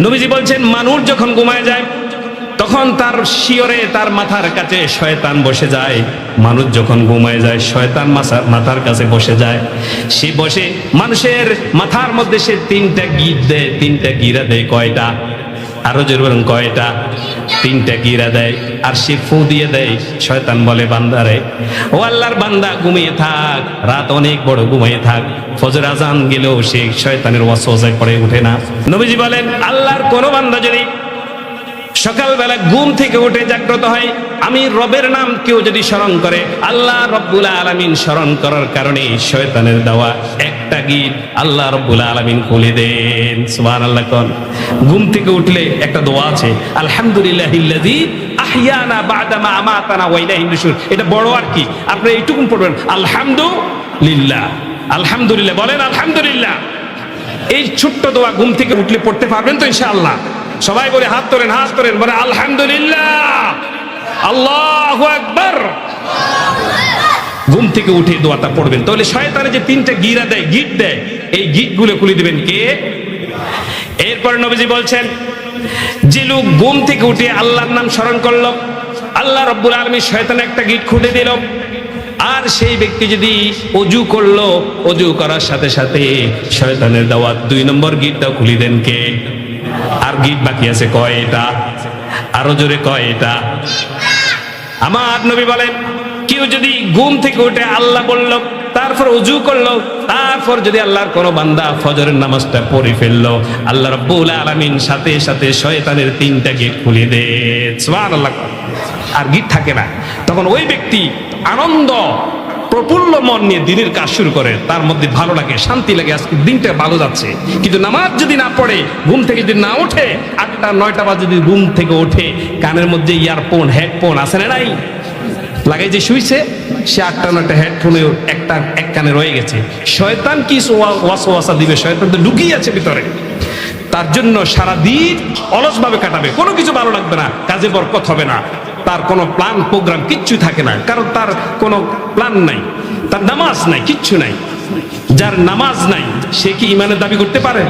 নবীজি বলছেন মানুষ যখন ঘুমায় যায় তখন তার শিয়রে তার মাথার কাছে শয়তান বসে যায়। মানুষ যখন ঘুমায় যায় শয়তান মাথার কাছে বসে যায়। সে বসে মানুষের মাথার মধ্যে সে তিনটা গিট দেয়, তিনটা গিরা দেয়। কয়টা? আরো জোরে বলুন, কয়টা? তিনটা গিরা দেয়। আর সে ফু দিয়ে দেয়। শয়তান বলে বান্দারে, ও আল্লাহর বান্দা ঘুমিয়ে থাক, রাত অনেক বড়, ঘুমিয়ে থাক। ফজর আজান গেলেও সে শয়তানের ওয়াসওয়াসায় পড়ে ওঠে না। নবীজি বলেন আল্লাহর কোন বান্দা যদি সকালবেলা ঘুম থেকে উঠে জাগ্রত হয়, আমি রবের নাম কেউ যদি স্মরণ করে, আল্লাহ রব্বুল আলামিন স্মরণ করার কারণে শয়তানের দেওয়া একটা গিট আল্লাহ রব্বুল আলামিন খুলে দেন। সুবহানাল্লাহ। কোন ঘুম থেকে উঠলে একটা দোয়া আছে, আলহামদুলিল্লাহিল্লাযী আহইয়ানা বা'দা মা আমাতানা ওয়া ইলাইহিন নুশুর। এটা বড় আর কি, আপনি এইটুকু পড়বেন, আলহামদুলিল্লাহ। আলহামদুলিল্লাহ বলেন, আলহামদুলিল্লাহ। এই ছোট্ট দোয়া ঘুম থেকে উঠলে পড়তে পারবেন তো ইনশাআল্লাহ? সবাই বলে হাত তোলেন, হাত তোলেন, বলে আলহামদুলিল্লাহ, আল্লাহু আকবার। ঘুম থেকে উঠে দোয়াটা পড়বেন। তাহলে শয়তানে যে তিনটা গিরা দেয়, গিট দেয়, এই গিট গুলো খুলে দিবেন কে? এরপর নবীজি বলছেন যে লোক ঘুম থেকে উঠে আল্লাহর নাম স্মরণ করলো, আল্লাহ রব্বুল আলামিন শয়তানে একটা গিট খুলে দিল। আর সেই ব্যক্তি যদি ওযু করলো, ওযু করার সাথে সাথে শয়তানের দেওয়া 2 নম্বর গিটটা খুলে দেন কে? আর গিট বাকি আছে কয়টা? আরো জোরে, কয়টা? আমার নবী বলেন কেউ যদি ঘুম থেকে উঠে আল্লাহ বলল, তারপর ওযু করলো, তারপর যদি আল্লাহর কোন বান্দা ফজরের নামাজটা পড়ে ফেললো, আল্লাহ রাব্বুল আলামিন সাথে সাথে শয়তানের 3টা গিট খুলে দেন। সুবহানাল্লাহ। আর গিট থাকে না। তখন ওই ব্যক্তি আনন্দ প্রফুল্ল মন নিয়ে দিনের কাজ শুরু করে। তার মধ্যে ভালো লাগে, শান্তি লাগে, আজকে দিনটা ভালো যাচ্ছে। কিন্তু নামাজ যদি না পড়ে, ঘুম থেকে যদি না ওঠে, 8টা 9টা বাজে যদি ঘুম থেকে ওঠে, কানের মধ্যে ইয়ারফোন হেডফোন আছে না নাই লাগাই যে শুইছে, সে 8টা 9টা হেডফোনে এক কানে রয়ে গেছে। শয়তান কি ওয়াসওয়াসা দিবে? শয়তান তো ঢুকিয়ে আছে ভিতরে। তার জন্য সারা দিন অলস ভাবে কাটাবে, কোনো কিছু ভালো লাগবে না, কাজে বরকত হবে না, তার কোনো প্ল্যান প্রোগ্রাম কিচ্ছু থাকে না, কারণ তার কোনো প্ল্যান নাই, তার নামাজ নাই, কিচ্ছু নাই। যার নামাজ নাই সে কি ঈমানের দাবি করতে পারে?